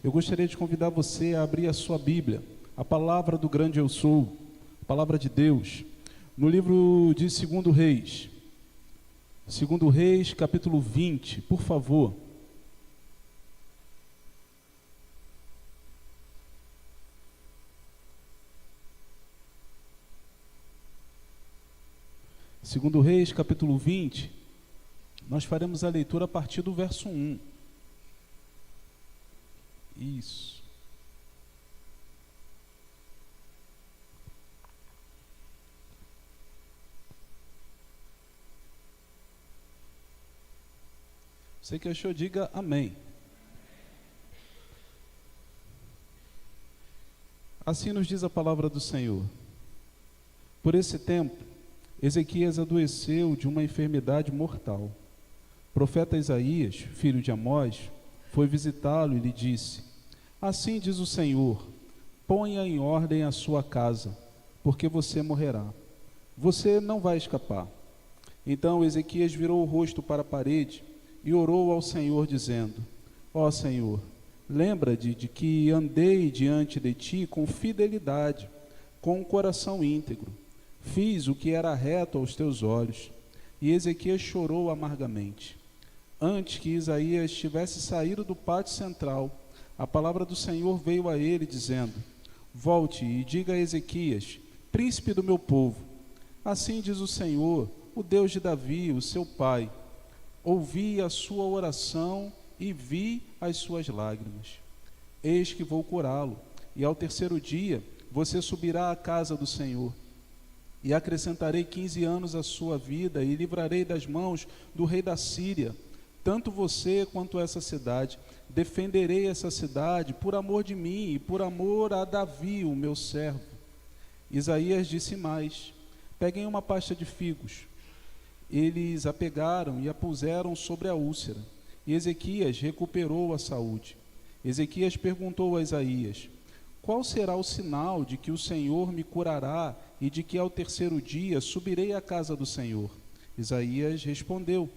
Eu gostaria de convidar você a abrir a sua Bíblia, a palavra do grande eu sou, a palavra de Deus, no livro de 2 Reis. 2 Reis, capítulo 20, por favor. Segundo Reis, capítulo 20, nós faremos a leitura a partir do verso 1. Isso. Você que achou, diga amém. Assim nos diz a palavra do Senhor. Por esse tempo, Ezequias adoeceu de uma enfermidade mortal. O profeta Isaías, filho de Amós, foi visitá-lo e lhe disse: Assim diz o Senhor, ponha em ordem a sua casa, porque você morrerá. Você não vai escapar. Então Ezequias virou o rosto para a parede e orou ao Senhor, dizendo: Ó Senhor, lembra-te de que andei diante de ti com fidelidade, com um coração íntegro. Fiz o que era reto aos teus olhos. E Ezequias chorou amargamente. Antes que Isaías tivesse saído do pátio central, a palavra do Senhor veio a ele, dizendo: Volte e diga a Ezequias, príncipe do meu povo: Assim diz o Senhor, o Deus de Davi, o seu pai: Ouvi a sua oração e vi as suas lágrimas. Eis que vou curá-lo, e ao terceiro dia você subirá à casa do Senhor. E acrescentarei 15 anos à sua vida, e livrarei das mãos do rei da Síria, tanto você quanto essa cidade. Defenderei essa cidade por amor de mim e por amor a Davi, o meu servo. Isaías disse mais: Peguem uma pasta de figos. Eles a pegaram e a puseram sobre a úlcera, e Ezequias recuperou a saúde. Ezequias perguntou a Isaías: Qual será o sinal de que o Senhor me curará e de que ao terceiro dia subirei à casa do Senhor? Isaías respondeu: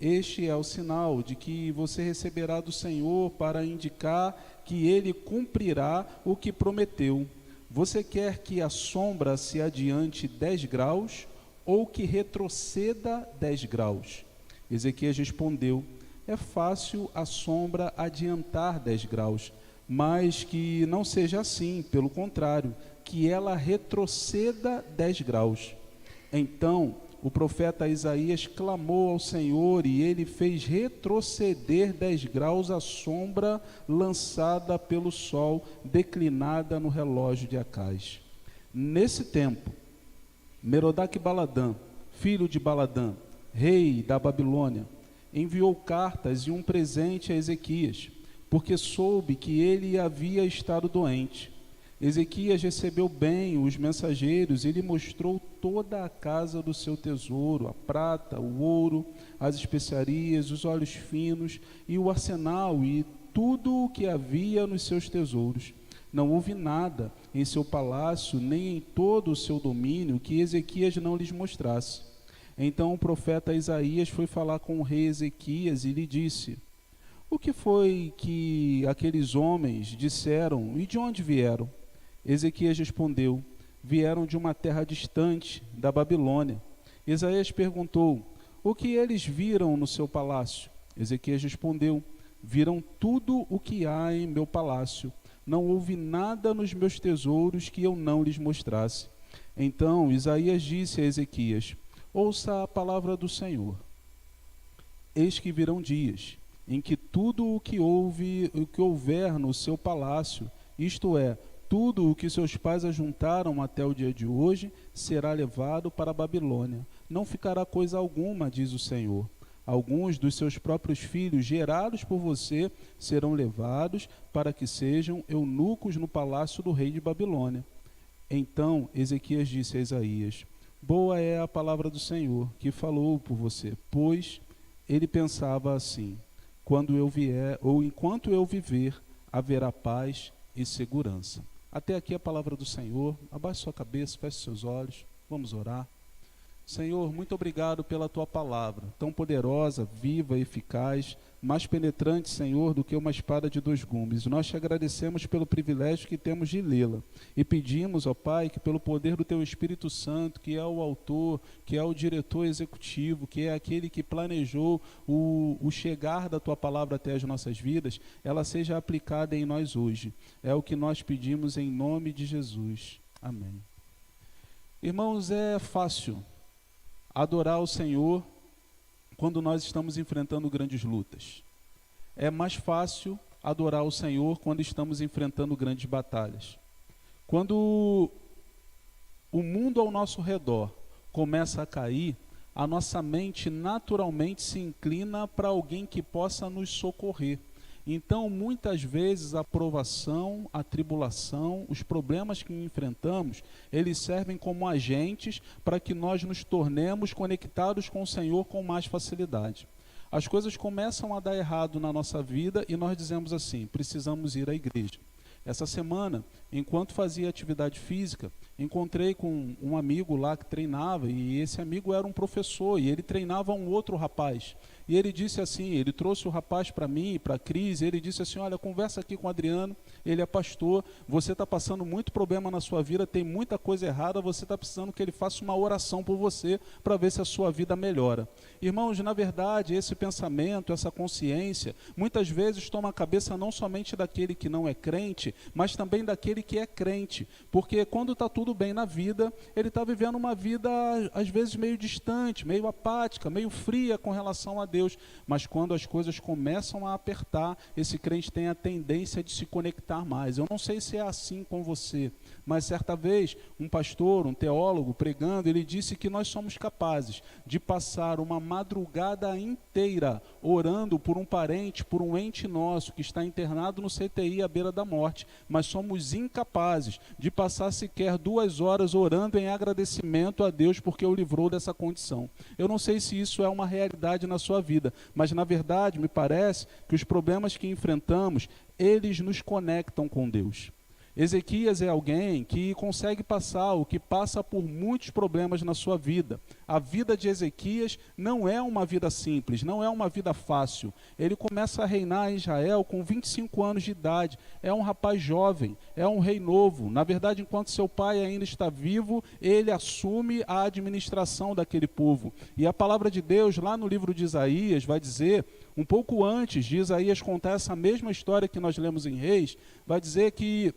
Este é o sinal de que você receberá do Senhor para indicar que ele cumprirá o que prometeu. Você quer que a sombra se adiante 10 graus ou que retroceda 10 graus? Ezequias respondeu: É fácil a sombra adiantar 10 graus, mas que não seja assim, pelo contrário, que ela retroceda 10 graus. Então o profeta Isaías clamou ao Senhor, e ele fez retroceder 10 graus a sombra lançada pelo sol, declinada no relógio de Acaz. Nesse tempo, Merodach-Baladã, filho de Baladã, rei da Babilônia, enviou cartas e um presente a Ezequias, porque soube que ele havia estado doente. Ezequias recebeu bem os mensageiros e lhe mostrou toda a casa do seu tesouro, a prata, o ouro, as especiarias, os óleos finos e o arsenal e tudo o que havia nos seus tesouros. Não houve nada em seu palácio, nem em todo o seu domínio, que Ezequias não lhes mostrasse. Então o profeta Isaías foi falar com o rei Ezequias e lhe disse: O que foi que aqueles homens disseram e de onde vieram? Ezequias respondeu: Vieram de uma terra distante, da Babilônia. Isaías perguntou: O que eles viram no seu palácio? Ezequias respondeu: Viram tudo o que há em meu palácio. Não houve nada nos meus tesouros que eu não lhes mostrasse. Então Isaías disse a Ezequias: Ouça a palavra do Senhor. Eis que virão dias em que tudo o que houver no seu palácio, isto é, tudo o que seus pais ajuntaram até o dia de hoje, será levado para a Babilônia. Não ficará coisa alguma, diz o Senhor. Alguns dos seus próprios filhos, gerados por você, serão levados para que sejam eunucos no palácio do rei de Babilônia. Então Ezequias disse a Isaías: Boa é a palavra do Senhor, que falou por você, pois ele pensava assim: Quando eu vier, ou enquanto eu viver, haverá paz e segurança. Até aqui a palavra do Senhor. Abaixe sua cabeça, feche seus olhos, vamos orar. Senhor, muito obrigado pela tua palavra, tão poderosa, viva, eficaz, mais penetrante, Senhor, do que uma espada de dois gumes. Nós te agradecemos pelo privilégio que temos de lê-la e pedimos, ó Pai, que pelo poder do teu Espírito Santo, que é o autor, que é o diretor executivo, que é aquele que planejou o chegar da tua palavra até as nossas vidas, ela seja aplicada em nós hoje. É o que nós pedimos em nome de Jesus. Amém. Irmãos, é fácil adorar o Senhor quando nós estamos enfrentando grandes lutas. É mais fácil adorar o Senhor quando estamos enfrentando grandes batalhas. Quando o mundo ao nosso redor começa a cair, a nossa mente naturalmente se inclina para alguém que possa nos socorrer. Então, muitas vezes, a provação, a tribulação, os problemas que enfrentamos, eles servem como agentes para que nós nos tornemos conectados com o Senhor com mais facilidade. As coisas começam a dar errado na nossa vida e nós dizemos assim, precisamos ir à igreja. Essa semana, enquanto fazia atividade física, encontrei com um amigo lá que treinava, e esse amigo era um professor, e ele treinava um outro rapaz. E ele disse assim, ele trouxe o rapaz para mim, para a Cris, e ele disse assim, olha, conversa aqui com o Adriano, ele é pastor, você está passando muito problema na sua vida, tem muita coisa errada, você está precisando que ele faça uma oração por você, para ver se a sua vida melhora. Irmãos, na verdade, esse pensamento, essa consciência, muitas vezes toma a cabeça não somente daquele que não é crente, mas também daquele que é crente, porque quando está tudo bem na vida, ele está vivendo uma vida, às vezes, meio distante, meio apática, meio fria com relação a Deus, mas quando as coisas começam a apertar, esse crente tem a tendência de se conectar mais. Eu não sei se é assim com você, mas certa vez, um pastor, um teólogo, pregando, ele disse que nós somos capazes de passar uma madrugada inteira orando por um parente, por um ente nosso que está internado no CTI à beira da morte, mas somos incapazes de passar sequer 2 horas orando em agradecimento a Deus porque o livrou dessa condição. Eu não sei se isso é uma realidade na sua vida, mas na verdade me parece que os problemas que enfrentamos, eles nos conectam com Deus. Ezequias é alguém que consegue passar, ou que passa por muitos problemas na sua vida. A vida de Ezequias não é uma vida simples, não é uma vida fácil. Ele começa a reinar em Israel com 25 anos de idade. É um rapaz jovem, é um rei novo. Na verdade, enquanto seu pai ainda está vivo, ele assume a administração daquele povo. E a palavra de Deus, lá no livro de Isaías, vai dizer, um pouco antes de Isaías contar essa mesma história que nós lemos em Reis, vai dizer que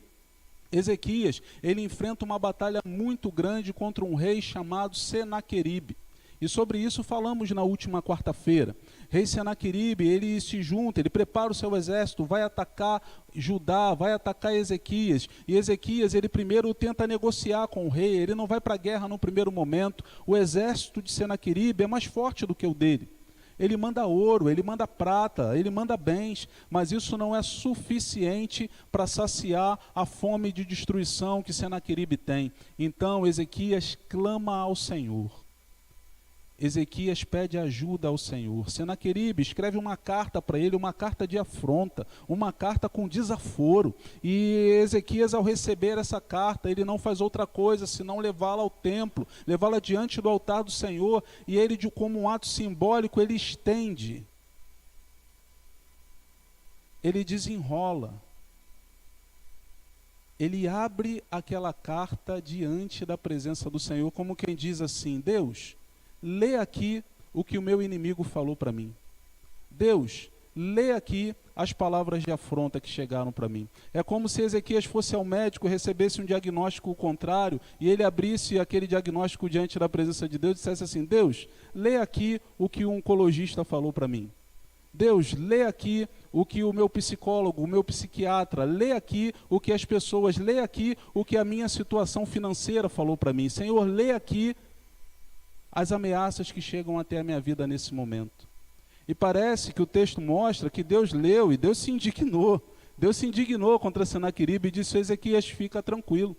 Ezequias, ele enfrenta uma batalha muito grande contra um rei chamado Senaqueribe. E sobre isso falamos na última quarta-feira. Rei Senaqueribe, ele se junta, ele prepara o seu exército, vai atacar Judá, vai atacar Ezequias. E Ezequias, ele primeiro tenta negociar com o rei, ele não vai para a guerra no primeiro momento. O exército de Senaqueribe é mais forte do que o dele. Ele manda ouro, ele manda prata, ele manda bens, mas isso não é suficiente para saciar a fome de destruição que Senaqueribe tem. Então Ezequias clama ao Senhor. Ezequias pede ajuda ao Senhor. Senaqueribe escreve uma carta para ele, uma carta de afronta, uma carta com desaforo. E Ezequias, ao receber essa carta, ele não faz outra coisa senão levá-la ao templo, levá-la diante do altar do Senhor, e ele, como um ato simbólico, ele estende, ele desenrola, ele abre aquela carta diante da presença do Senhor, como quem diz assim, Deus, lê aqui o que o meu inimigo falou para mim. Deus, lê aqui as palavras de afronta que chegaram para mim. É como se Ezequias fosse ao médico, recebesse um diagnóstico contrário, e ele abrisse aquele diagnóstico diante da presença de Deus e dissesse assim, Deus, lê aqui o que o oncologista falou para mim. Deus, lê aqui o que o meu psicólogo, o meu psiquiatra, lê aqui o que as pessoas, lê aqui o que a minha situação financeira falou para mim. Senhor, lê aqui as ameaças que chegam até a minha vida nesse momento. E parece que o texto mostra que Deus leu e Deus se indignou. Deus se indignou contra Senaqueribe e disse, Ezequias, fica tranquilo.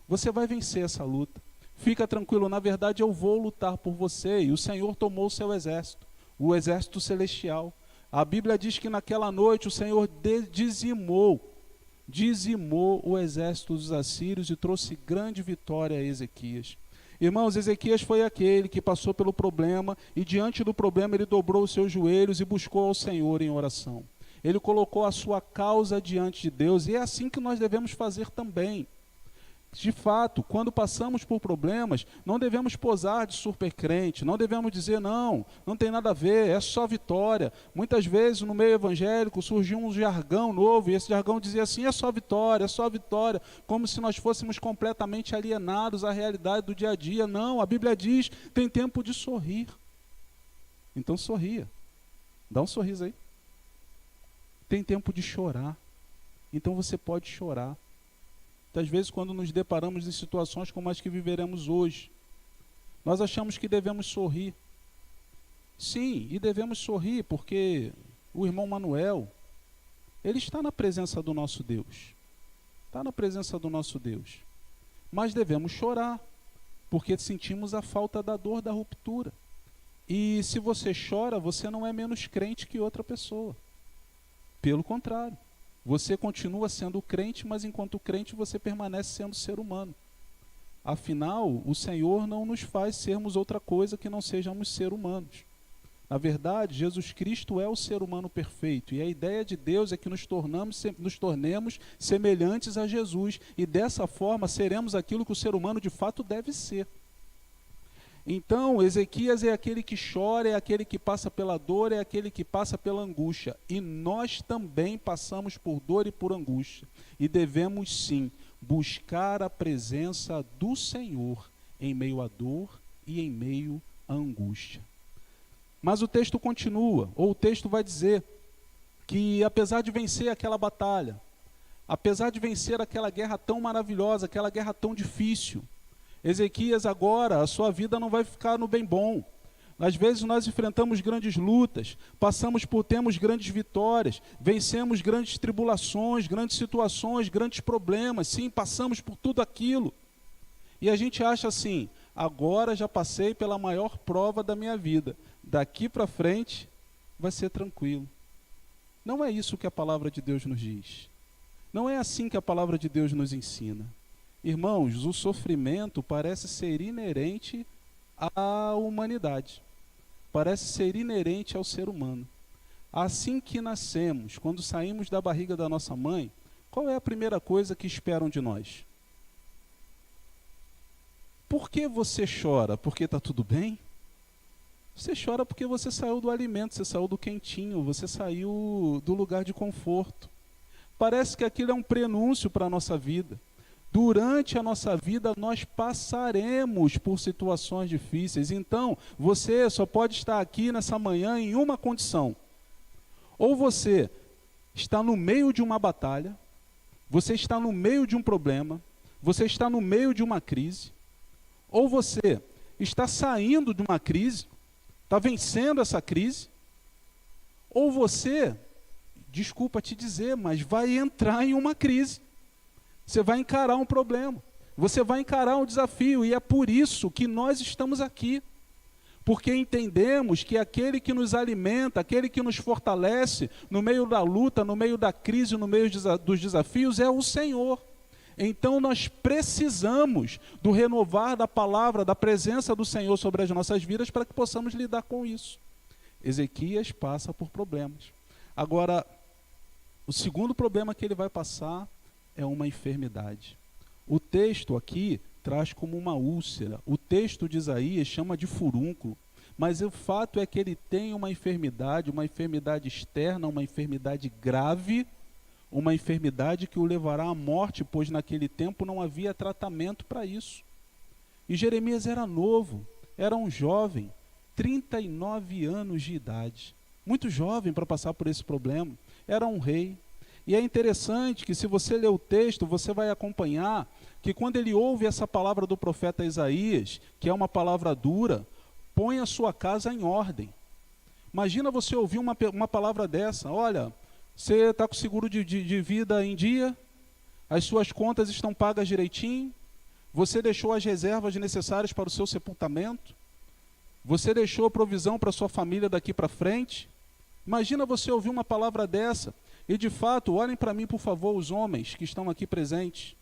Você vai vencer essa luta. Fica tranquilo, na verdade eu vou lutar por você. E o Senhor tomou o seu exército, o exército celestial. A Bíblia diz que naquela noite o Senhor dizimou o exército dos assírios e trouxe grande vitória a Ezequias. Irmãos, Ezequias foi aquele que passou pelo problema e diante do problema ele dobrou os seus joelhos e buscou ao Senhor em oração. Ele colocou a sua causa diante de Deus e é assim que nós devemos fazer também. De fato, quando passamos por problemas, não devemos posar de super crente, não devemos dizer não tem nada a ver, é só vitória. Muitas vezes no meio evangélico surgiu um jargão novo e esse jargão dizia assim, é só vitória, como se nós fôssemos completamente alienados à realidade do dia a dia. Não, a Bíblia diz, tem tempo de sorrir. Então sorria, dá um sorriso aí. Tem tempo de chorar, então você pode chorar. Muitas vezes, quando nos deparamos em situações como as que viveremos hoje, nós achamos que devemos sorrir. Sim, e devemos sorrir porque o irmão Manuel, ele está na presença do nosso Deus. Está na presença do nosso Deus. Mas devemos chorar, porque sentimos a falta da dor da ruptura. E se você chora, você não é menos crente que outra pessoa. Pelo contrário. Você continua sendo crente, mas enquanto crente você permanece sendo ser humano. Afinal, o Senhor não nos faz sermos outra coisa que não sejamos ser humanos. Na verdade, Jesus Cristo é o ser humano perfeito. E a ideia de Deus é que nos tornemos semelhantes a Jesus. E dessa forma seremos aquilo que o ser humano de fato deve ser. Então, Ezequias é aquele que chora, é aquele que passa pela dor, é aquele que passa pela angústia. E nós também passamos por dor e por angústia. E devemos sim buscar a presença do Senhor em meio à dor e em meio à angústia. Mas o texto continua, ou o texto vai dizer que apesar de vencer aquela batalha, apesar de vencer aquela guerra tão maravilhosa, aquela guerra tão difícil, Ezequias agora, a sua vida não vai ficar no bem bom. Às vezes nós enfrentamos grandes lutas, temos grandes vitórias, vencemos grandes tribulações, grandes situações, grandes problemas, sim, passamos por tudo aquilo. E a gente acha assim, agora já passei pela maior prova da minha vida, daqui para frente vai ser tranquilo. Não é isso que a palavra de Deus nos diz. Não é assim que a palavra de Deus nos ensina. Irmãos, o sofrimento parece ser inerente à humanidade, parece ser inerente ao ser humano. Assim que nascemos, quando saímos da barriga da nossa mãe, qual é a primeira coisa que esperam de nós? Por que você chora? Porque está tudo bem? Você chora porque você saiu do alimento, você saiu do quentinho, você saiu do lugar de conforto. Parece que aquilo é um prenúncio para a nossa vida. Durante a nossa vida, nós passaremos por situações difíceis. Então, você só pode estar aqui nessa manhã em uma condição. Ou você está no meio de uma batalha, você está no meio de um problema, você está no meio de uma crise, ou você está saindo de uma crise, está vencendo essa crise, ou você, desculpa te dizer, mas vai entrar em uma crise. Você vai encarar um problema, você vai encarar um desafio, e é por isso que nós estamos aqui. Porque entendemos que aquele que nos alimenta, aquele que nos fortalece, no meio da luta, no meio da crise, no meio dos desafios, é o Senhor. Então nós precisamos do renovar da palavra, da presença do Senhor sobre as nossas vidas, para que possamos lidar com isso. Ezequias passa por problemas. Agora, o segundo problema que ele vai passar é uma enfermidade. O texto aqui traz como uma úlcera. O texto de Isaías chama de furúnculo. Mas o fato é que ele tem uma enfermidade externa, uma enfermidade grave, uma enfermidade que o levará à morte, pois naquele tempo não havia tratamento para isso. E Jeremias era novo, era um jovem, 39 anos de idade. Muito jovem para passar por esse problema. Era um rei. E é interessante que, se você ler o texto, você vai acompanhar que quando ele ouve essa palavra do profeta Isaías, que é uma palavra dura, põe a sua casa em ordem. Imagina você ouvir uma palavra dessa: olha, você está com o seguro de vida em dia, as suas contas estão pagas direitinho, você deixou as reservas necessárias para o seu sepultamento, você deixou provisão para a sua família daqui para frente. Imagina você ouvir uma palavra dessa. E de fato, olhem para mim, por favor, os homens que estão aqui presentes.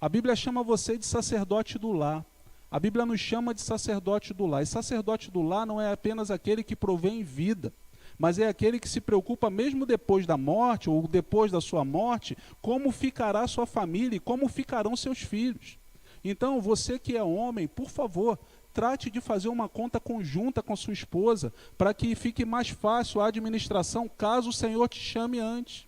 A Bíblia chama você de sacerdote do lar. A Bíblia nos chama de sacerdote do lar. E sacerdote do lar não é apenas aquele que provém vida, mas é aquele que se preocupa mesmo depois da morte, ou depois da sua morte, como ficará sua família e como ficarão seus filhos. Então, você que é homem, por favor, trate de fazer uma conta conjunta com sua esposa, para que fique mais fácil a administração, caso o Senhor te chame antes.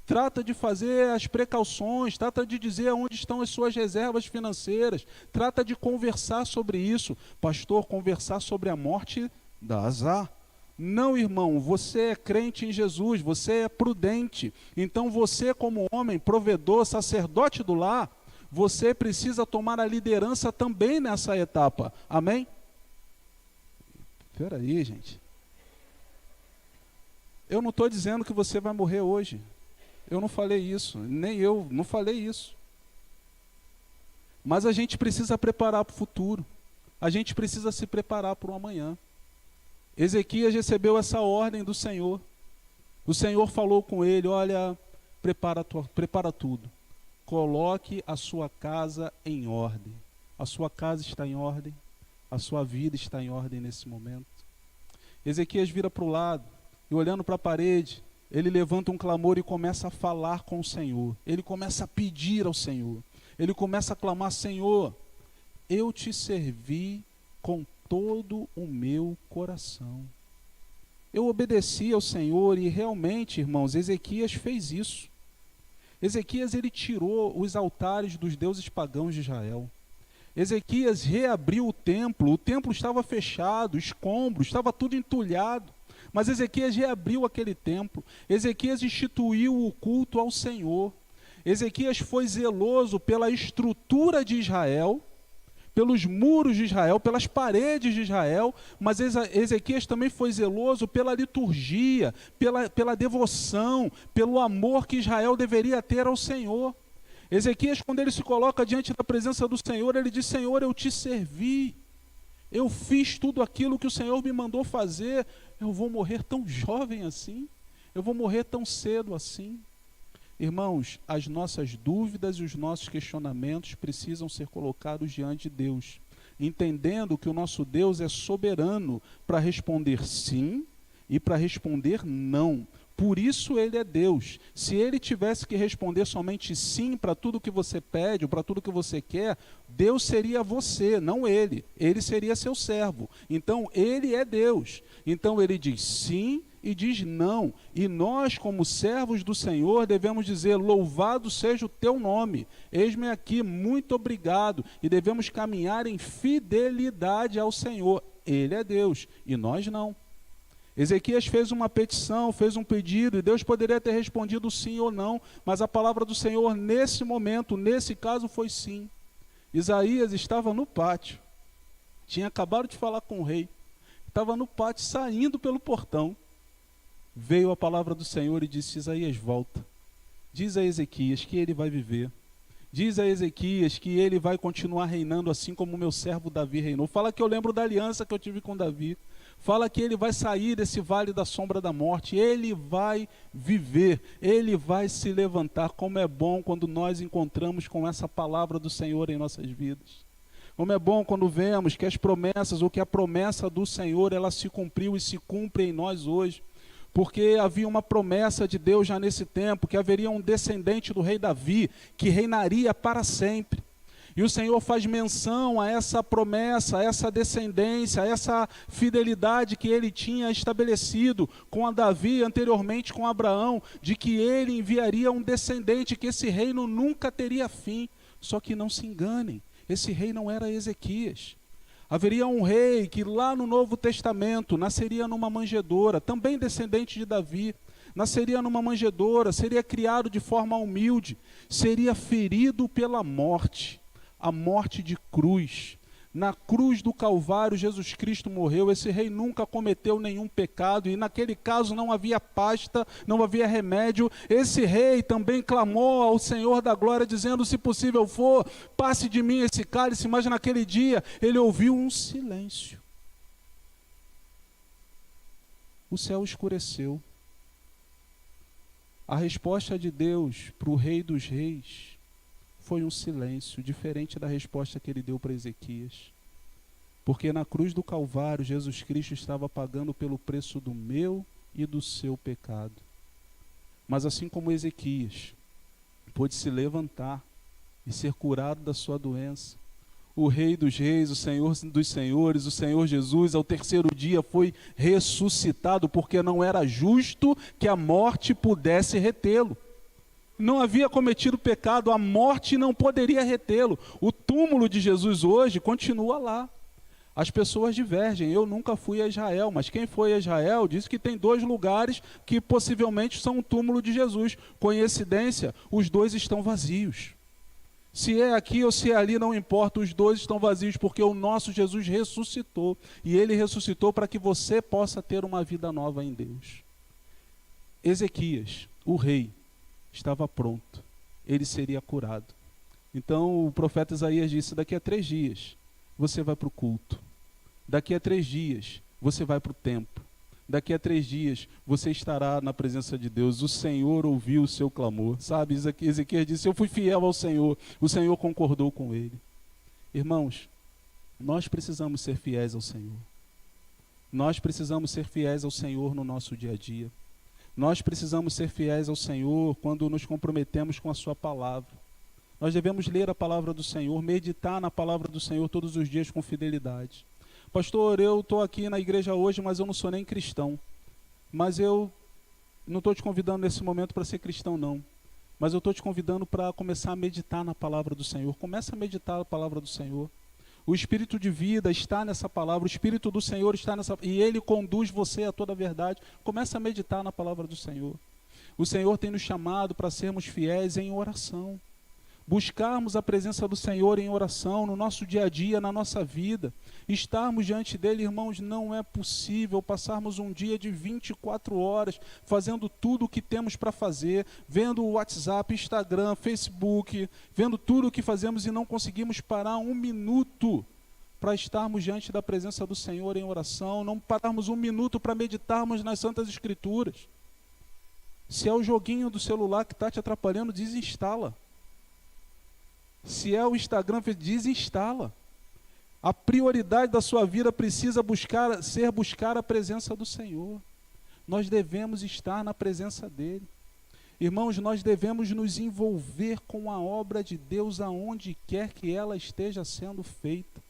Trata de fazer as precauções, trata de dizer onde estão as suas reservas financeiras, trata de conversar sobre isso. Pastor, conversar sobre a morte dá azar. Não, irmão, você é crente em Jesus, você é prudente. Então você, como homem, provedor, sacerdote do lar, você precisa tomar a liderança também nessa etapa. Amém? Espera aí, gente. Eu não estou dizendo que você vai morrer hoje. Eu não falei isso, nem eu não falei isso. Mas a gente precisa preparar para o futuro. A gente precisa se preparar para o amanhã. Ezequias recebeu essa ordem do Senhor. O Senhor falou com ele, olha, prepara tudo. Coloque a sua casa em ordem. A sua casa está em ordem. A sua vida está em ordem nesse momento. Ezequias vira para o lado e olhando para a parede, ele levanta um clamor e começa a falar com o Senhor. Ele começa a pedir ao Senhor. Ele começa a clamar, Senhor, eu te servi com todo o meu coração. Eu obedeci ao Senhor e realmente, irmãos, Ezequias fez isso. Ezequias, ele tirou os altares dos deuses pagãos de Israel. Ezequias reabriu o templo estava fechado, escombros, estava tudo entulhado. Mas Ezequias reabriu aquele templo. Ezequias instituiu o culto ao Senhor. Ezequias foi zeloso pela estrutura de Israel, pelos muros de Israel, pelas paredes de Israel, mas Ezequias também foi zeloso pela liturgia, pela devoção, pelo amor que Israel deveria ter ao Senhor. Ezequias, quando ele se coloca diante da presença do Senhor, ele diz, Senhor, eu te servi. Eu fiz tudo aquilo que o Senhor me mandou fazer. Eu vou morrer tão jovem assim? Eu vou morrer tão cedo assim? Irmãos, as nossas dúvidas e os nossos questionamentos precisam ser colocados diante de Deus, entendendo que o nosso Deus é soberano para responder sim e para responder não. Por isso ele é Deus. Se ele tivesse que responder somente sim para tudo que você pede, ou para tudo que você quer, Deus seria você, não ele. Ele seria seu servo. Então ele é Deus. Então ele diz sim e diz não. E nós, como servos do Senhor, devemos dizer, louvado seja o teu nome. Eis-me aqui, muito obrigado. E devemos caminhar em fidelidade ao Senhor. Ele é Deus e nós não. Ezequias fez uma petição, fez um pedido, e Deus poderia ter respondido sim ou não, mas a palavra do Senhor nesse momento, nesse caso, foi sim. Isaías estava no pátio, tinha acabado de falar com o rei, estava no pátio saindo pelo portão, veio a palavra do Senhor e disse, Isaías, volta, diz a Ezequias que ele vai viver, diz a Ezequias que ele vai continuar reinando assim como o meu servo Davi reinou. Fala que eu lembro da aliança que eu tive com Davi. Fala que ele vai sair desse vale da sombra da morte, ele vai viver, ele vai se levantar. Como é bom quando nós encontramos com essa palavra do Senhor em nossas vidas. Como é bom quando vemos que as promessas, ou que a promessa do Senhor, ela se cumpriu e se cumpre em nós hoje. Porque havia uma promessa de Deus já nesse tempo, que haveria um descendente do rei Davi, que reinaria para sempre. E o Senhor faz menção a essa promessa, a essa descendência, a essa fidelidade que ele tinha estabelecido com a Davi, anteriormente com Abraão, de que ele enviaria um descendente, que esse reino nunca teria fim. Só que não se enganem, esse rei não era Ezequias. Haveria um rei que lá no Novo Testamento nasceria numa manjedoura, também descendente de Davi. Nasceria numa manjedoura, seria criado de forma humilde, seria ferido pela morte. A morte de cruz. Na cruz do Calvário, Jesus Cristo morreu. Esse rei nunca cometeu nenhum pecado, e naquele caso não havia pasta, não havia remédio. Esse rei também clamou ao Senhor da glória, dizendo, se possível for, passe de mim esse cálice, mas naquele dia ele ouviu um silêncio. O céu escureceu. A resposta de Deus para o Rei dos Reis foi um silêncio, diferente da resposta que ele deu para Ezequias. Porque na cruz do Calvário, Jesus Cristo estava pagando pelo preço do meu e do seu pecado. Mas assim como Ezequias pôde se levantar e ser curado da sua doença, o Rei dos Reis, o Senhor dos Senhores, o Senhor Jesus, ao terceiro dia foi ressuscitado, porque não era justo que a morte pudesse retê-lo. Não havia cometido pecado, a morte não poderia retê-lo. O túmulo de Jesus hoje continua lá. As pessoas divergem. Eu nunca fui a Israel, mas quem foi a Israel disse que tem 2 lugares que possivelmente são o túmulo de Jesus. Coincidência, os 2 estão vazios. Se é aqui ou se é ali, não importa, os 2 estão vazios, porque o nosso Jesus ressuscitou. E ele ressuscitou para que você possa ter uma vida nova em Deus. Ezequias, o rei, estava pronto. Ele seria curado. Então o profeta Isaías disse: daqui a 3 dias você vai para o culto. Daqui a 3 dias você vai para o templo. Daqui a 3 dias você estará na presença de Deus. O Senhor ouviu o seu clamor. Sabe, Ezequias disse: eu fui fiel ao Senhor. O Senhor concordou com ele. Irmãos, nós precisamos ser fiéis ao Senhor. Nós precisamos ser fiéis ao Senhor no nosso dia a dia. Nós precisamos ser fiéis ao Senhor quando nos comprometemos com a sua palavra. Nós devemos ler a palavra do Senhor, meditar na palavra do Senhor todos os dias com fidelidade. Pastor, eu estou aqui na igreja hoje, mas eu não sou nem cristão. Mas eu não estou te convidando nesse momento para ser cristão, não. Mas eu estou te convidando para começar a meditar na palavra do Senhor. Começa a meditar a palavra do Senhor. O Espírito de vida está nessa palavra, o Espírito do Senhor está nessa, e Ele conduz você a toda a verdade. Começa a meditar na palavra do Senhor. O Senhor tem nos chamado para sermos fiéis em oração. Buscarmos a presença do Senhor em oração, no nosso dia a dia, na nossa vida. Estarmos diante dEle, irmãos, não é possível passarmos um dia de 24 horas fazendo tudo o que temos para fazer, vendo o WhatsApp, Instagram, Facebook, vendo tudo o que fazemos e não conseguimos parar um minuto para estarmos diante da presença do Senhor em oração, não pararmos um minuto para meditarmos nas Santas Escrituras. Se é o joguinho do celular que está te atrapalhando, desinstala. Se é o Instagram, desinstala. A prioridade da sua vida precisa buscar a presença do Senhor. Nós devemos estar na presença dEle. Irmãos, nós devemos nos envolver com a obra de Deus aonde quer que ela esteja sendo feita.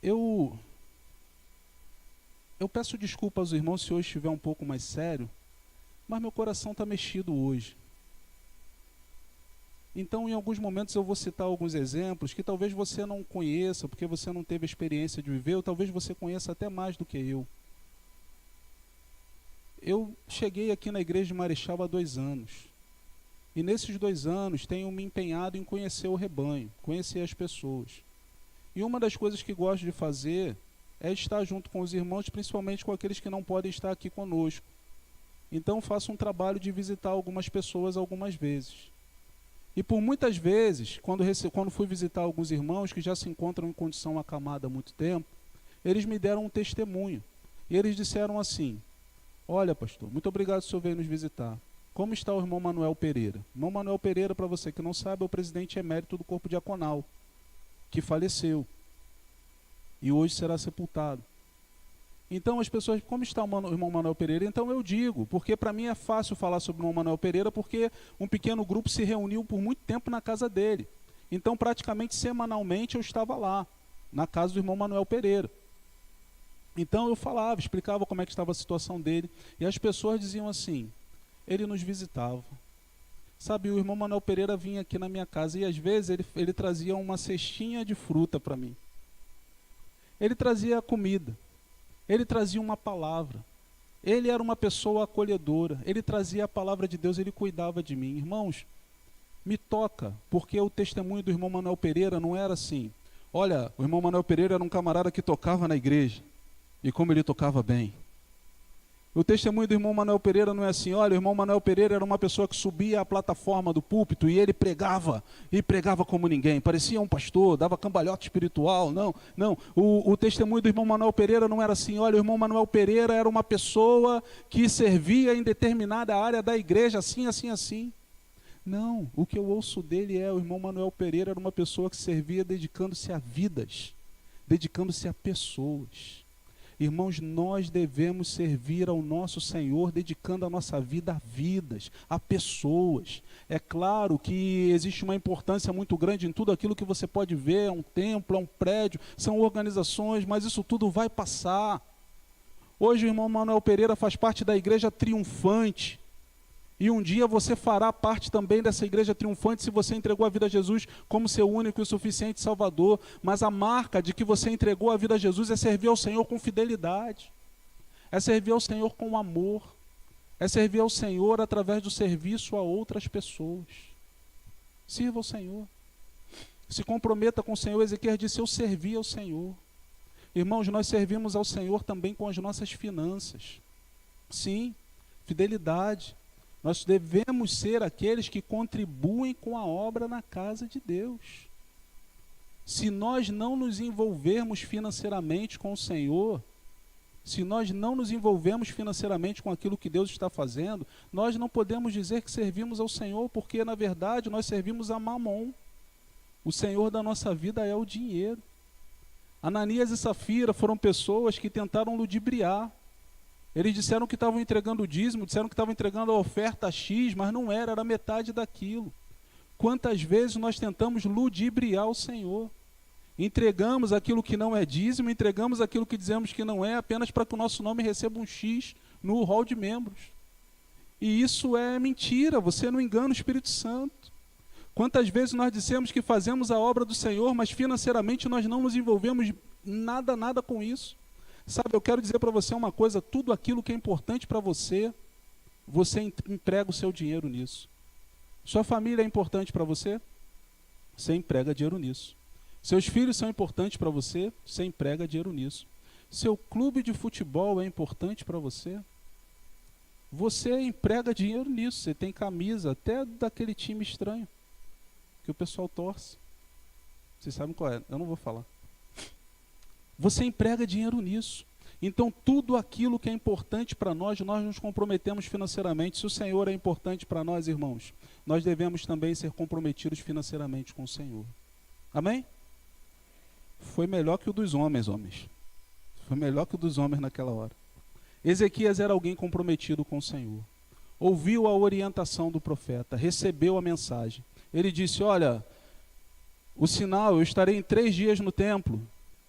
Eu peço desculpa aos irmãos se hoje estiver um pouco mais sério, mas meu coração está mexido hoje. Então, em alguns momentos eu vou citar alguns exemplos que talvez você não conheça, porque você não teve a experiência de viver, ou talvez você conheça até mais do que eu. Eu cheguei aqui na igreja de Marechal há 2 anos. E nesses 2 anos tenho me empenhado em conhecer o rebanho, conhecer as pessoas. E uma das coisas que gosto de fazer é estar junto com os irmãos, principalmente com aqueles que não podem estar aqui conosco. Então faço um trabalho de visitar algumas pessoas algumas vezes. E por muitas vezes, quando fui visitar alguns irmãos que já se encontram em condição acamada há muito tempo, eles me deram um testemunho. E eles disseram assim: olha, pastor, muito obrigado se o senhor veio nos visitar. Como está o irmão Manuel Pereira? O irmão Manuel Pereira, para você que não sabe, é o presidente emérito do corpo diaconal, que faleceu e hoje será sepultado. Então as pessoas, como está o irmão Manuel Pereira? Então eu digo, porque para mim é fácil falar sobre o irmão Manuel Pereira, porque um pequeno grupo se reuniu por muito tempo na casa dele. Então praticamente semanalmente eu estava lá, na casa do irmão Manuel Pereira. Então eu falava, explicava como é que estava a situação dele, e as pessoas diziam assim: ele nos visitava. Sabe, o irmão Manuel Pereira vinha aqui na minha casa, e às vezes ele trazia uma cestinha de fruta para mim. Ele trazia comida. Ele trazia uma palavra. Ele era uma pessoa acolhedora. Ele trazia a palavra de Deus, ele cuidava de mim. Irmãos, me toca, porque o testemunho do irmão Manuel Pereira não era assim: olha, o irmão Manuel Pereira era um camarada que tocava na igreja, e como ele tocava bem. O testemunho do irmão Manuel Pereira não é assim: olha, o irmão Manuel Pereira era uma pessoa que subia à plataforma do púlpito e ele pregava, e pregava como ninguém, parecia um pastor, dava cambalhota espiritual. Não. O testemunho do irmão Manuel Pereira não era assim: olha, o irmão Manuel Pereira era uma pessoa que servia em determinada área da igreja, assim. Não, o que eu ouço dele é: o irmão Manuel Pereira era uma pessoa que servia dedicando-se a vidas. dedicando-se a pessoas. Irmãos, nós devemos servir ao nosso Senhor, dedicando a nossa vida a vidas, a pessoas. É claro que existe uma importância muito grande em tudo aquilo que você pode ver, é um templo, é um prédio, são organizações, mas isso tudo vai passar. Hoje o irmão Manuel Pereira faz parte da Igreja Triunfante. E um dia você fará parte também dessa igreja triunfante se você entregou a vida a Jesus como seu único e suficiente Salvador. Mas a marca de que você entregou a vida a Jesus é servir ao Senhor com fidelidade. É servir ao Senhor com amor. É servir ao Senhor através do serviço a outras pessoas. Sirva ao Senhor. Se comprometa com o Senhor. Ezequiel disse, eu servi ao Senhor. Irmãos, nós servimos ao Senhor também com as nossas finanças. Sim, fidelidade. Nós devemos ser aqueles que contribuem com a obra na casa de Deus. Se nós não nos envolvermos financeiramente com o Senhor, se nós não nos envolvermos financeiramente com aquilo que Deus está fazendo, nós não podemos dizer que servimos ao Senhor, porque na verdade nós servimos a Mamon. O Senhor da nossa vida é o dinheiro. Ananias e Safira foram pessoas que tentaram ludibriar. Eles disseram que estavam entregando o dízimo, disseram que estavam entregando a oferta X, mas não era, era metade daquilo. Quantas vezes nós tentamos ludibriar o Senhor? Entregamos aquilo que não é dízimo, entregamos aquilo que dizemos que não é, apenas para que o nosso nome receba um X no hall de membros. E isso é mentira, você não engana o Espírito Santo. Quantas vezes nós dissemos que fazemos a obra do Senhor, mas financeiramente nós não nos envolvemos nada com isso. Sabe, eu quero dizer para você uma coisa, tudo aquilo que é importante para você, você emprega o seu dinheiro nisso. Sua família é importante para você? Você emprega dinheiro nisso. Seus filhos são importantes para você? Você emprega dinheiro nisso. Seu clube de futebol é importante para você? Você emprega dinheiro nisso. Você tem camisa até daquele time estranho que o pessoal torce. Vocês sabem qual é? Eu não vou falar. Você emprega dinheiro nisso. Então, tudo aquilo que é importante para nós, nós nos comprometemos financeiramente. Se o Senhor é importante para nós, irmãos, nós devemos também ser comprometidos financeiramente com o Senhor. Amém? Foi melhor que o dos homens. Foi melhor que o dos homens naquela hora. Ezequias era alguém comprometido com o Senhor. Ouviu a orientação do profeta, recebeu a mensagem. Ele disse, olha, o sinal, eu estarei em 3 dias no templo.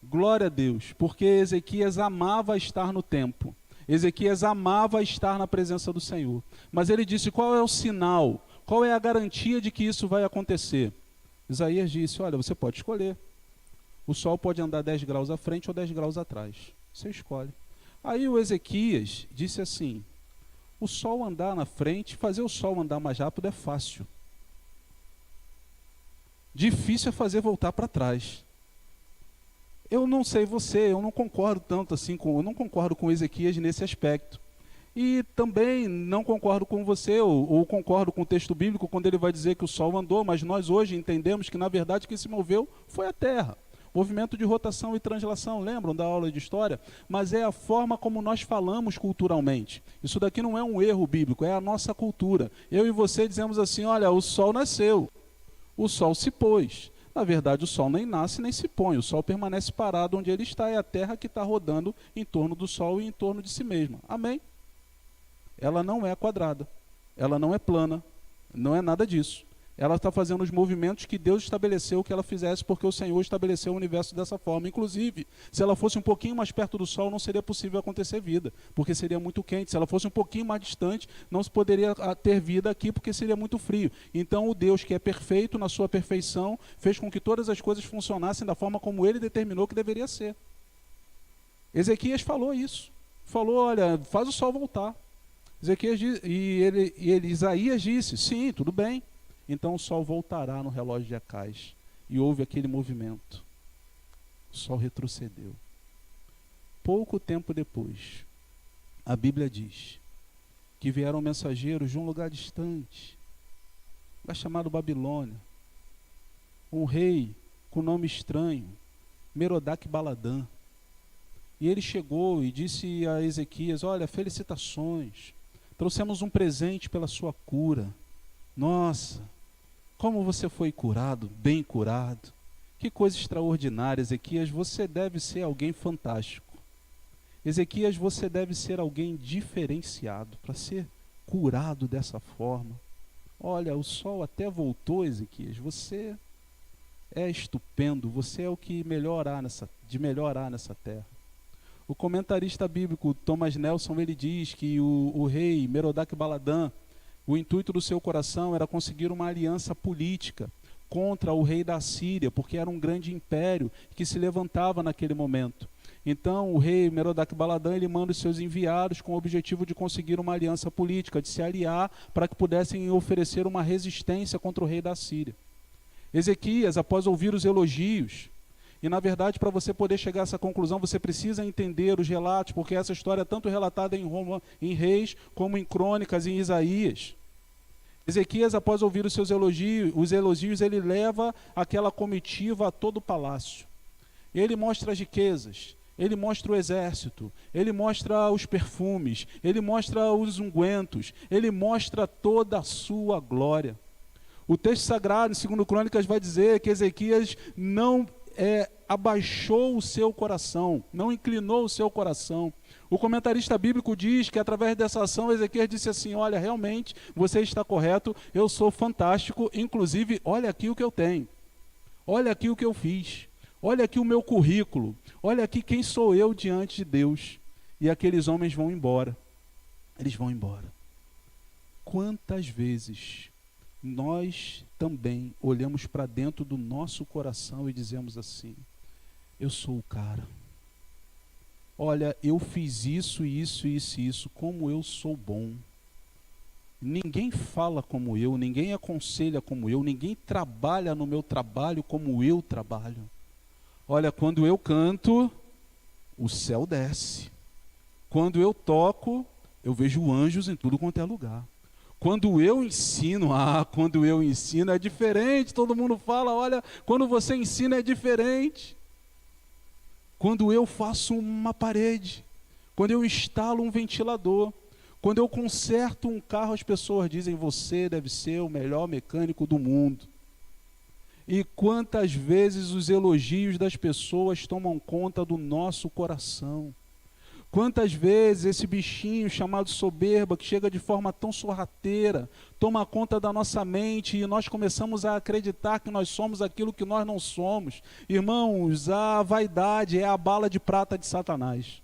Glória a Deus, porque Ezequias amava estar no templo. Ezequias amava estar na presença do Senhor. Mas ele disse, qual é o sinal? Qual é a garantia de que isso vai acontecer? Isaías disse, olha, você pode escolher. O sol pode andar 10 graus à frente ou 10 graus atrás. Você escolhe. Aí o Ezequias disse assim, o sol andar na frente, fazer o sol andar mais rápido é fácil. Difícil é fazer voltar para trás. Eu não sei você, eu não concordo tanto assim eu não concordo com Ezequias nesse aspecto. E também não concordo com você, ou concordo com o texto bíblico quando ele vai dizer que o sol andou, mas nós hoje entendemos que na verdade quem se moveu foi a terra. Movimento de rotação e translação, lembram da aula de história? Mas é a forma como nós falamos culturalmente. Isso daqui não é um erro bíblico, é a nossa cultura. Eu e você dizemos assim, olha, o sol nasceu, o sol se pôs. Na verdade, o sol nem nasce nem se põe, o sol permanece parado onde ele está, é a terra que está rodando em torno do sol e em torno de si mesma. Amém? Ela não é quadrada, ela não é plana, não é nada disso. Ela está fazendo os movimentos que Deus estabeleceu que ela fizesse, porque o Senhor estabeleceu o universo dessa forma. Inclusive, se ela fosse um pouquinho mais perto do sol, não seria possível acontecer vida, porque seria muito quente. Se ela fosse um pouquinho mais distante, não se poderia ter vida aqui, porque seria muito frio. Então, o Deus que é perfeito na sua perfeição, fez com que todas as coisas funcionassem da forma como Ele determinou que deveria ser. Ezequias falou isso. Falou, olha, faz o sol voltar. Isaías disse, sim, tudo bem. Então o sol voltará no relógio de Acais. E houve aquele movimento. O sol retrocedeu. Pouco tempo depois, a Bíblia diz que vieram mensageiros de um lugar distante, lugar chamado Babilônia. Um rei com nome estranho, Merodach Baladã. E ele chegou e disse a Ezequias, olha, felicitações, trouxemos um presente pela sua cura. Nossa, como você foi curado, bem curado. Que coisa extraordinária, Ezequias, você deve ser alguém fantástico. Ezequias, você deve ser alguém diferenciado para ser curado dessa forma. Olha, o sol até voltou, Ezequias, você é estupendo, você é o que melhorar nessa terra. O comentarista bíblico Thomas Nelson, ele diz que o rei Merodach-Baladã, o intuito do seu coração era conseguir uma aliança política contra o rei da Síria, porque era um grande império que se levantava naquele momento. Então o rei Merodach-Baladã, ele manda os seus enviados com o objetivo de conseguir uma aliança política, de se aliar para que pudessem oferecer uma resistência contra o rei da Síria. Ezequias, após ouvir os elogios, e na verdade para você poder chegar a essa conclusão, você precisa entender os relatos, porque essa história é tanto relatada em Reis, como em Crônicas e em Isaías. Ezequias, após ouvir os elogios, ele leva aquela comitiva a todo o palácio. Ele mostra as riquezas, ele mostra o exército, ele mostra os perfumes, ele mostra os ungüentos, ele mostra toda a sua glória. O texto sagrado, em 2 Crônicas, vai dizer que Ezequias não abaixou o seu coração, não inclinou o seu coração. O comentarista bíblico diz que através dessa ação, Ezequias disse assim: olha, realmente, você está correto, eu sou fantástico, inclusive, olha aqui o que eu tenho, olha aqui o que eu fiz, olha aqui o meu currículo, olha aqui quem sou eu diante de Deus. E aqueles homens vão embora, eles vão embora. Quantas vezes nós também olhamos para dentro do nosso coração e dizemos assim: eu sou o cara. Olha, eu fiz isso, como eu sou bom. Ninguém fala como eu, ninguém aconselha como eu, ninguém trabalha no meu trabalho como eu trabalho. Olha, quando eu canto, o céu desce. Quando eu toco, eu vejo anjos em tudo quanto é lugar. Quando eu ensino é diferente. Todo mundo fala, olha, quando você ensina é diferente. Quando eu faço uma parede, quando eu instalo um ventilador, quando eu conserto um carro, as pessoas dizem: você deve ser o melhor mecânico do mundo. E quantas vezes os elogios das pessoas tomam conta do nosso coração. Quantas vezes esse bichinho chamado soberba, que chega de forma tão sorrateira, toma conta da nossa mente e nós começamos a acreditar que nós somos aquilo que nós não somos. Irmãos, a vaidade é a bala de prata de Satanás.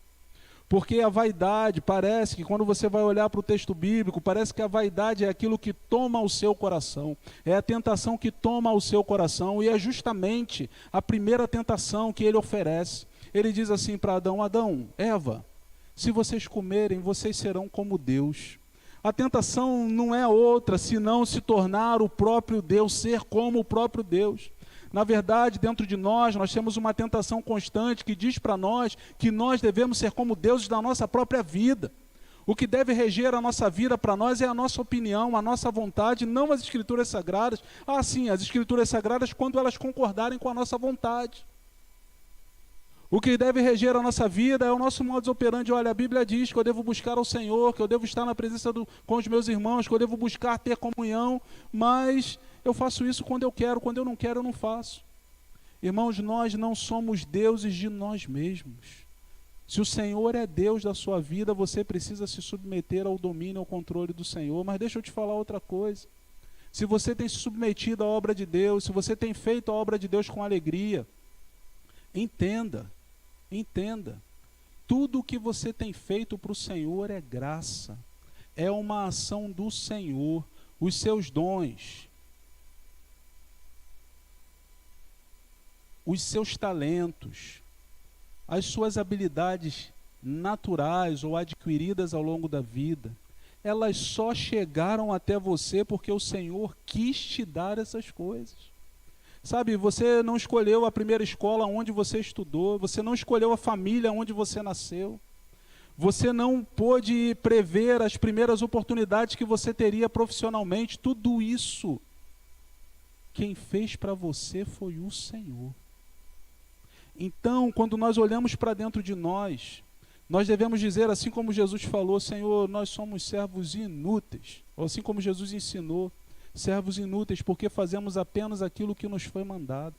Porque a vaidade, parece que quando você vai olhar para o texto bíblico, parece que a vaidade é aquilo que toma o seu coração. É a tentação que toma o seu coração, e é justamente a primeira tentação que ele oferece. Ele diz assim para Adão: Adão, Eva, se vocês comerem, vocês serão como Deus. A tentação não é outra, senão se tornar o próprio Deus, ser como o próprio Deus. Na verdade, dentro de nós temos uma tentação constante que diz para nós que nós devemos ser como deuses da nossa própria vida. O que deve reger a nossa vida para nós é a nossa opinião, a nossa vontade, não as Escrituras Sagradas. Ah, sim, as Escrituras Sagradas, quando elas concordarem com a nossa vontade. O que deve reger a nossa vida é o nosso modus operandi. Olha, a Bíblia diz que eu devo buscar ao Senhor, que eu devo estar na presença com os meus irmãos, que eu devo buscar ter comunhão, mas eu faço isso quando eu quero, quando eu não faço. Irmãos, nós não somos deuses de nós mesmos. Se o Senhor é Deus da sua vida, você precisa se submeter ao domínio, ao controle do Senhor. Mas deixa eu te falar outra coisa. Se você tem se submetido à obra de Deus, se você tem feito a obra de Deus com alegria, entenda, tudo o que você tem feito para o Senhor é graça, é uma ação do Senhor. Os seus dons, os seus talentos, as suas habilidades naturais ou adquiridas ao longo da vida, elas só chegaram até você porque o Senhor quis te dar essas coisas. Sabe, você não escolheu a primeira escola onde você estudou, você não escolheu a família onde você nasceu, você não pôde prever as primeiras oportunidades que você teria profissionalmente. Tudo isso, quem fez para você foi o Senhor. Então, quando nós olhamos para dentro de nós devemos dizer, assim como Jesus falou: Senhor, nós somos servos inúteis, ou assim como Jesus ensinou, servos inúteis, porque fazemos apenas aquilo que nos foi mandado.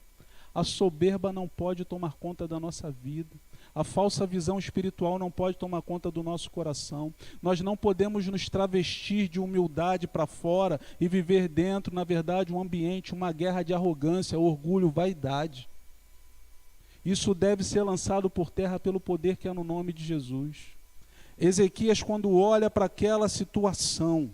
A soberba não pode tomar conta da nossa vida. A falsa visão espiritual não pode tomar conta do nosso coração. Nós não podemos nos travestir de humildade para fora e viver dentro, na verdade, um ambiente, uma guerra de arrogância, orgulho, vaidade. Isso deve ser lançado por terra pelo poder que é no nome de Jesus. Ezequias, quando olha para aquela situação,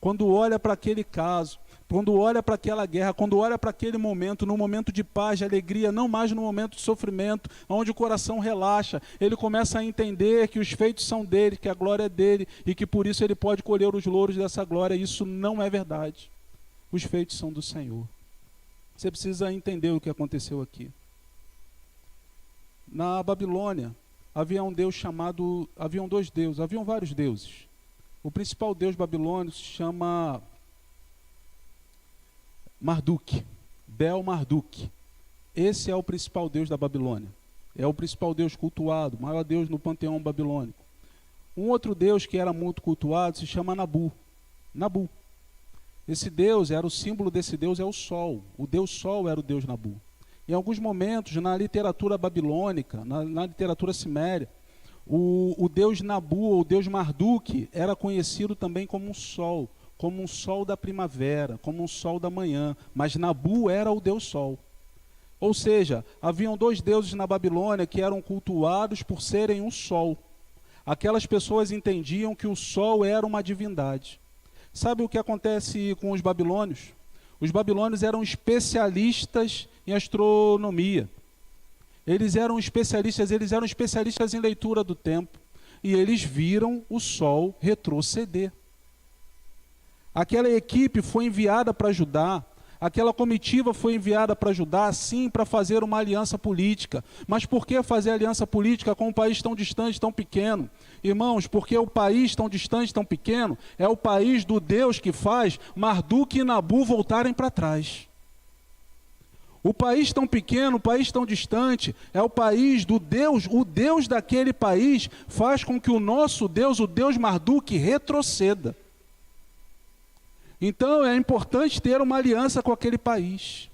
quando olha para aquele caso, quando olha para aquela guerra, quando olha para aquele momento, no momento de paz, de alegria, não mais no momento de sofrimento, onde o coração relaxa, ele começa a entender que os feitos são dele, que a glória é dele, e que por isso ele pode colher os louros dessa glória. Isso não é verdade. Os feitos são do Senhor. Você precisa entender o que aconteceu aqui. Na Babilônia, havia um Deus chamado, haviam dois deuses, haviam vários deuses. O principal deus babilônico se chama Marduk, Bel-Marduk. Esse é o principal deus da Babilônia. É o principal deus cultuado, o maior deus no panteão babilônico. Um outro deus que era muito cultuado se chama Nabu. Nabu. Esse deus, o símbolo desse deus é o sol. O deus sol era o deus Nabu. Em alguns momentos, na literatura babilônica, na literatura siméria, o deus Nabu, ou o deus Marduk, era conhecido também como um sol da primavera, como um sol da manhã, mas Nabu era o deus sol. Ou seja, haviam dois deuses na Babilônia que eram cultuados por serem um sol. Aquelas pessoas entendiam que o sol era uma divindade. Sabe o que acontece com os babilônios? Os babilônios eram especialistas em astronomia. Eles eram especialistas em leitura do tempo. E eles viram o sol retroceder. Aquela equipe foi enviada para ajudar, aquela comitiva foi enviada para ajudar, sim, para fazer uma aliança política. Mas por que fazer aliança política com um país tão distante, tão pequeno? Irmãos, porque o país tão distante, tão pequeno, é o país do Deus que faz Marduk e Nabu voltarem para trás. O país tão pequeno, o país tão distante, é o país do Deus, o Deus daquele país faz com que o nosso Deus, o Deus Marduk, retroceda. Então é importante ter uma aliança com aquele país.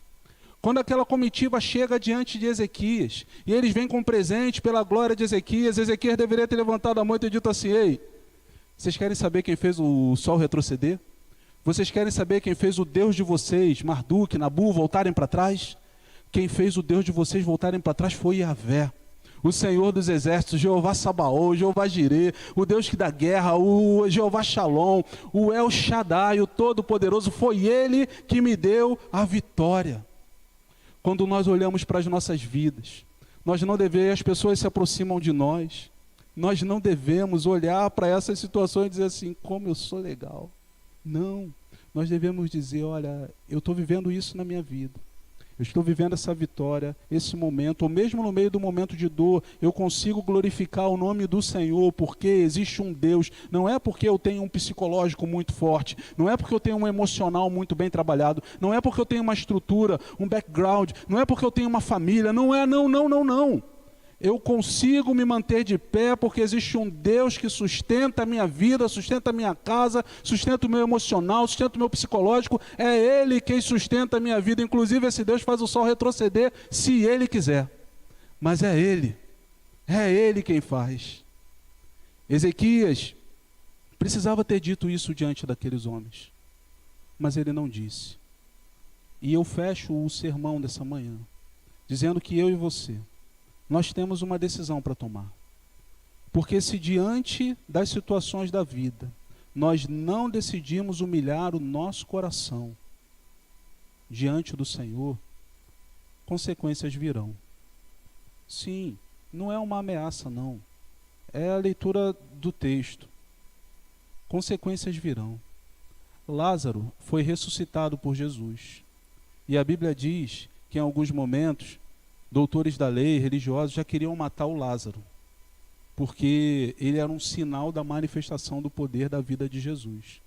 Quando aquela comitiva chega diante de Ezequias, e eles vêm com presente pela glória de Ezequias, Ezequias deveria ter levantado a mão e ter dito assim: ei, vocês querem saber quem fez o sol retroceder? Vocês querem saber quem fez o Deus de vocês, Marduk, Nabu, voltarem para trás? Quem fez o Deus de vocês voltarem para trás foi Yahvé, o Senhor dos exércitos, Jeová Sabaoth, Jeová Jirê, o Deus que dá guerra, o Jeová Shalom, o El Shaddai, o Todo-Poderoso. Foi Ele que me deu a vitória. Quando nós olhamos para as nossas vidas, nós não devemos, as pessoas se aproximam de nós, nós não devemos olhar para essas situações e dizer assim: como eu sou legal. Não, nós devemos dizer: olha, eu estou vivendo isso na minha vida. Eu estou vivendo essa vitória, esse momento, ou mesmo no meio do momento de dor, eu consigo glorificar o nome do Senhor, porque existe um Deus. Não é porque eu tenho um psicológico muito forte, não é porque eu tenho um emocional muito bem trabalhado, não é porque eu tenho uma estrutura, um background, não é porque eu tenho uma família, não. Eu consigo me manter de pé porque existe um Deus que sustenta a minha vida, sustenta a minha casa, sustenta o meu emocional, sustenta o meu psicológico. É Ele quem sustenta a minha vida. Inclusive esse Deus faz o sol retroceder se Ele quiser. Mas é Ele quem faz. Ezequias precisava ter dito isso diante daqueles homens, mas ele não disse. E eu fecho o sermão dessa manhã dizendo que eu e você, nós temos uma decisão para tomar. Porque se diante das situações da vida, nós não decidimos humilhar o nosso coração diante do Senhor, consequências virão. Sim, não é uma ameaça não. É a leitura do texto. Consequências virão. Lázaro foi ressuscitado por Jesus. E a Bíblia diz que em alguns momentos doutores da lei, religiosos, já queriam matar o Lázaro, porque ele era um sinal da manifestação do poder da vida de Jesus.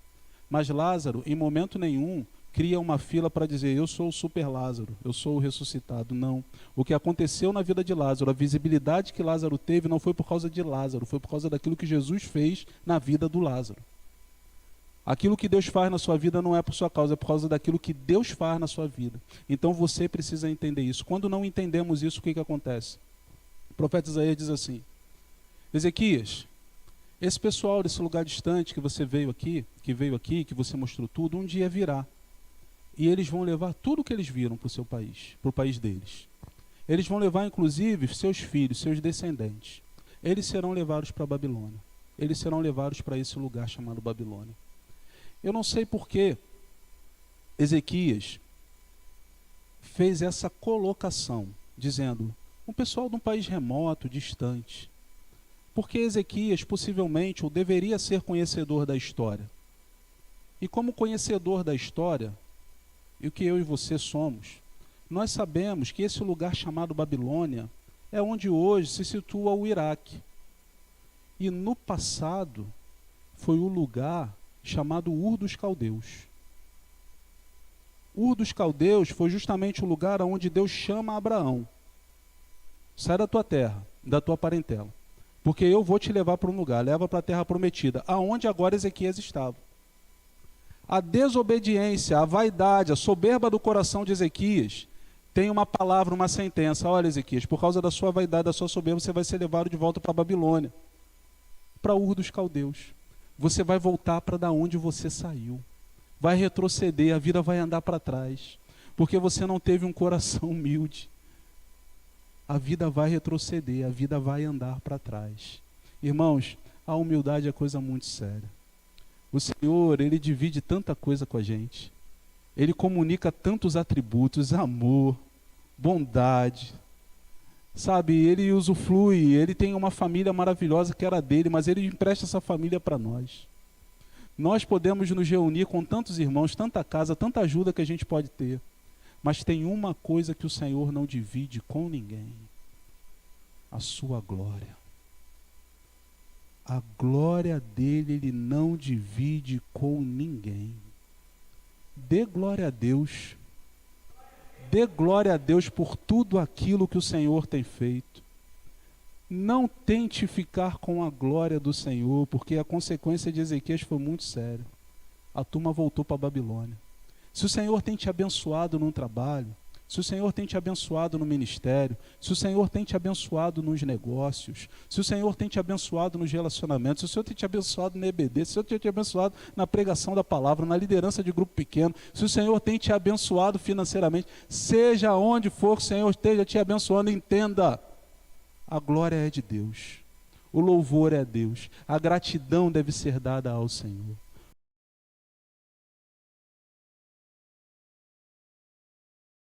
Mas Lázaro, em momento nenhum, cria uma fila para dizer: eu sou o super Lázaro, eu sou o ressuscitado. Não. O que aconteceu na vida de Lázaro, a visibilidade que Lázaro teve, não foi por causa de Lázaro, foi por causa daquilo que Jesus fez na vida do Lázaro. Aquilo que Deus faz na sua vida não é por sua causa, é por causa daquilo que Deus faz na sua vida. Então você precisa entender isso. Quando não entendemos isso, o que acontece? O profeta Isaías diz assim: Ezequias, esse pessoal desse lugar distante que você veio aqui, que você mostrou tudo, um dia virá. E eles vão levar tudo o que eles viram para o seu país, para o país deles. Eles vão levar, inclusive, seus filhos, seus descendentes. Eles serão levados para a Babilônia. Eles serão levados para esse lugar chamado Babilônia. Eu não sei por que Ezequias fez essa colocação, dizendo, um pessoal de um país remoto, distante. Porque Ezequias possivelmente ou deveria ser conhecedor da história. E como conhecedor da história, e o que eu e você somos, nós sabemos que esse lugar chamado Babilônia é onde hoje se situa o Iraque. E no passado foi o lugar chamado Ur dos Caldeus. Ur dos Caldeus foi justamente o lugar onde Deus chama Abraão. Sai da tua terra, da tua parentela, porque eu vou te levar para um lugar, leva para a terra prometida, aonde agora Ezequias estava. A desobediência, a vaidade, a soberba do coração de Ezequias tem uma palavra, uma sentença. Olha, Ezequias, por causa da sua vaidade, da sua soberba, você vai ser levado de volta para a Babilônia, para Ur dos Caldeus. Você vai voltar para da onde você saiu. Vai retroceder, a vida vai andar para trás, porque você não teve um coração humilde. A vida vai retroceder, a vida vai andar para trás. Irmãos, a humildade é coisa muito séria. O Senhor, Ele divide tanta coisa com a gente. Ele comunica tantos atributos, amor, bondade. Sabe, Ele usufrui, Ele tem uma família maravilhosa que era dele, mas Ele empresta essa família para nós. Nós podemos nos reunir com tantos irmãos, tanta casa, tanta ajuda que a gente pode ter. Mas tem uma coisa que o Senhor não divide com ninguém: a sua glória. A glória dele Ele não divide com ninguém. Dê glória a Deus. Dê glória a Deus por tudo aquilo que o Senhor tem feito. Não tente ficar com a glória do Senhor, porque a consequência de Ezequias foi muito séria. A turma voltou para a Babilônia. Se o Senhor tem te abençoado num trabalho, se o Senhor tem te abençoado no ministério, se o Senhor tem te abençoado nos negócios, se o Senhor tem te abençoado nos relacionamentos, se o Senhor tem te abençoado no EBD, se o Senhor tem te abençoado na pregação da palavra, na liderança de grupo pequeno, se o Senhor tem te abençoado financeiramente, seja onde for que o Senhor esteja te abençoando, entenda, a glória é de Deus, o louvor é a Deus, a gratidão deve ser dada ao Senhor.